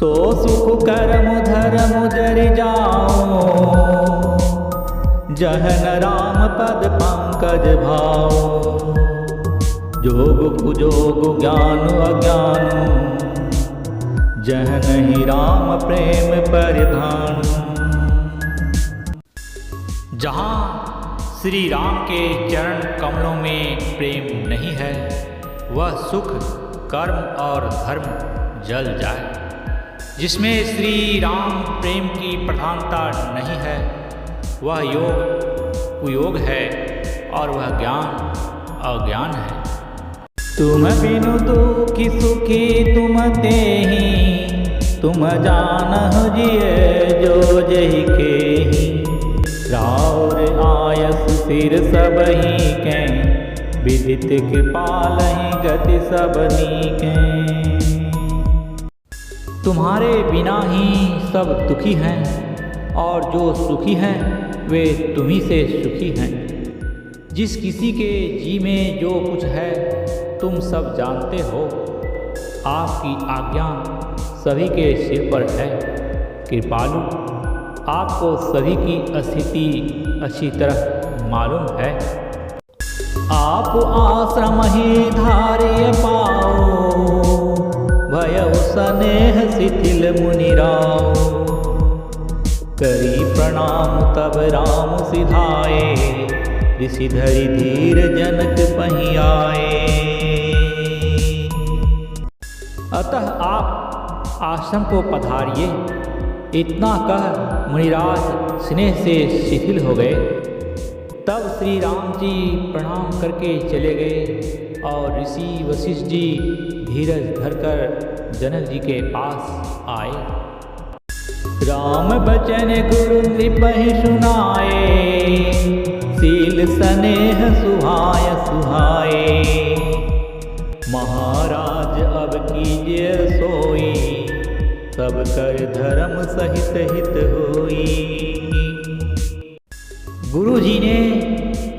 सो सुख करम धर्म जर जाओ, जहन राम पद पंकज भाओ। जोग कुजोग ज्ञान अज्ञान, जहन ही राम प्रेम परिधान। जहाँ श्री राम के चरण कमलों में प्रेम नहीं है, वह सुख कर्म और धर्म जल जाए। जिसमें श्री राम प्रेम की प्रधानता नहीं है, वह योग कुयोग है और वह ज्ञान अज्ञान है। तुम बिनु दुखी सुखी तुम तेहि, तुम जानहु जिय जो जहि केहि। राउर आयस सिर सबहि के, विदित कृपालहि गति सब नीके। तुम्हारे बिना ही सब दुखी हैं और जो सुखी हैं वे तुम्ही से सुखी हैं। जिस किसी के जी में जो कुछ है तुम सब जानते हो। आपकी आज्ञा सभी के सिर पर है। कृपालु, आपको सभी की स्थिति अच्छी तरह मालूम है। आप आश्रम ही धार्य पाओ, भयउ स्नेह शिथिल मुनिराओ। करी प्रणाम तब राम सिधाए, ऋषि धरि धीर जनक पहि आए। अतः आप आश्रम को पधारिए। इतना कह मुनिराज स्नेह से शिथिल हो गए। तब श्री राम जी प्रणाम करके चले गए और ऋषि वशिष्ठ जी धीरज धरकर जनक जी के पास आए। राम बचन गुरु नृपहि सुनाए, सील स्नेह सुहाय सुहाए। महाराज अब कीजिए सोई, सब कर धर्म सहित हित होई। गुरु जी ने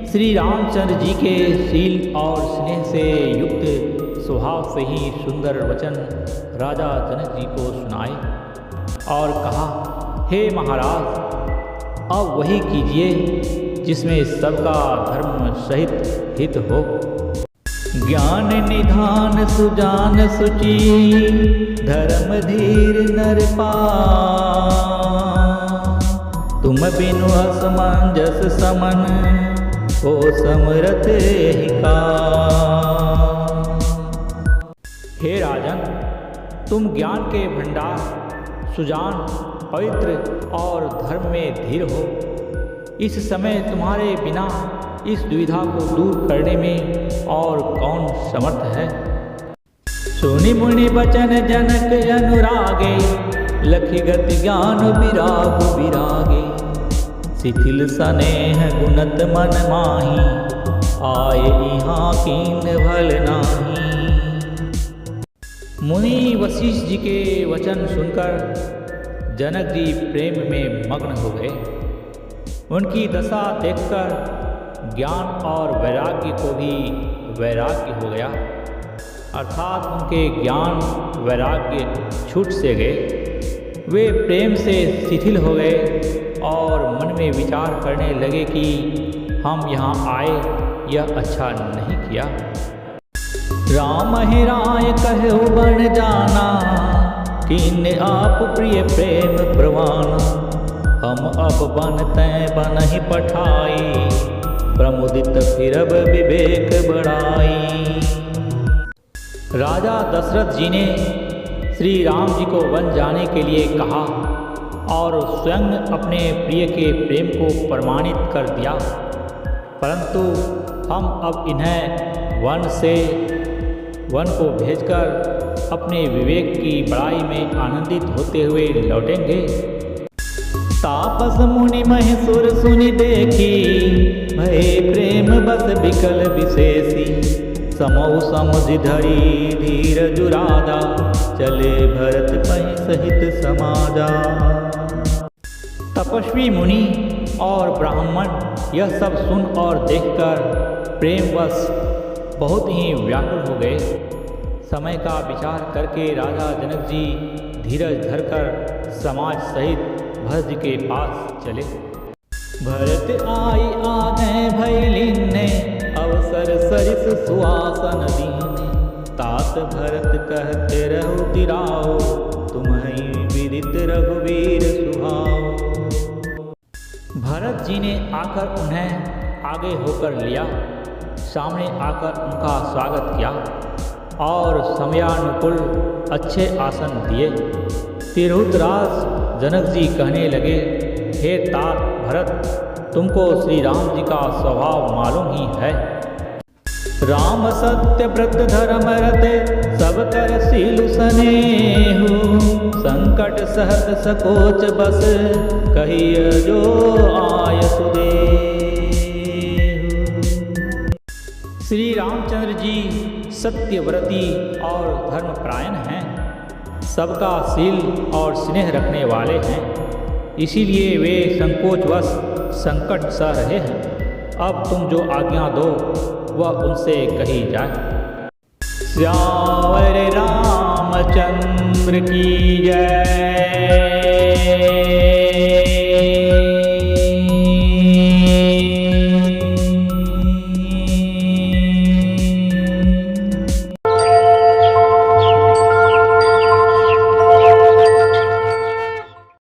श्री रामचंद्र जी के शील और स्नेह से युक्त स्वभाव से ही सुंदर वचन राजा जनक जी को सुनाए और कहा, हे महाराज, अब वही कीजिए जिसमें सबका धर्म सहित हित हो। ज्ञान निधान सुजान सुचि, धर्म धीर नर पास। तुम बिनु असमंजस समन, हो समरथ ही का। हे राजन, तुम ज्ञान के भंडार, सुजान, पवित्र और धर्म में धीर हो। इस समय तुम्हारे बिना इस दुविधा को दूर करने में और कौन समर्थ है। सुनि मुनि बचन जनक अनुरागे, लखि गति ज्ञान विराग विरागे। शिथिल स्नेह गुणत मन माही, आए यहाँ कीन भल नाही। मुनि वशिष्ठ जी के वचन सुनकर जनक जी प्रेम में मग्न हो गए। उनकी दशा देखकर ज्ञान और वैराग्य को भी वैराग्य हो गया, अर्थात उनके ज्ञान वैराग्य छूट से गए। वे प्रेम से शिथिल हो गए और मन में विचार करने लगे कि हम यहाँ आए यह अच्छा नहीं किया। राम ही राय कहु बन जाना, कीन आप प्रिय प्रेम प्रवाना। हम अब बनते बनहि पठाई, प्रमुदित फिरब विवेक बढ़ाई। राजा दशरथ जी ने श्री राम जी को वन जाने के लिए कहा और स्वयं अपने प्रिय के प्रेम को प्रमाणित कर दिया। परंतु हम अब इन्हें वन को भेजकर अपने विवेक की बड़ाई में आनंदित होते हुए लौटेंगे। तापस मुनि महेश्वर सुनि देखी, भय प्रेम बस विकल विशेषी। समौ समुझ धरी धीर जुरादा, चले भरत पहि सहित समाजा। तपस्वी मुनि और ब्राह्मण यह सब सुन और देखकर प्रेमवश बहुत ही व्याकुल हो गए। समय का विचार करके राजा जनक जी धीरज धरकर समाज सहित भरत जी के पास चले। भरत आई आगे भैलीन ने अवसर सरिस सुहासन दीने, तात भरत कहते रहो तिराओ, तुम्हें विदित रघुवीर सुहाओ। भरत जी ने आकर उन्हें आगे होकर लिया, सामने आकर उनका स्वागत किया और समयानुकूल अच्छे आसन दिए। तिरहुत राज जनक जी कहने लगे, हे तात भरत, तुमको श्री राम जी का स्वभाव मालूम ही है। राम सत्य व्रत धर्म रत, सब कर सीलु स्नेहु, संकट सहत सकोच बस, कहिय जो आय सुदेहु। श्री रामचंद्र जी सत्यव्रती और धर्मपरायण हैं, सबका सील और स्नेह रखने वाले हैं, इसीलिए वे संकोचवश संकट सह रहे हैं। अब तुम जो आज्ञा दो वह उनसे कही जाए। श्यावर रामचंद्र की जय।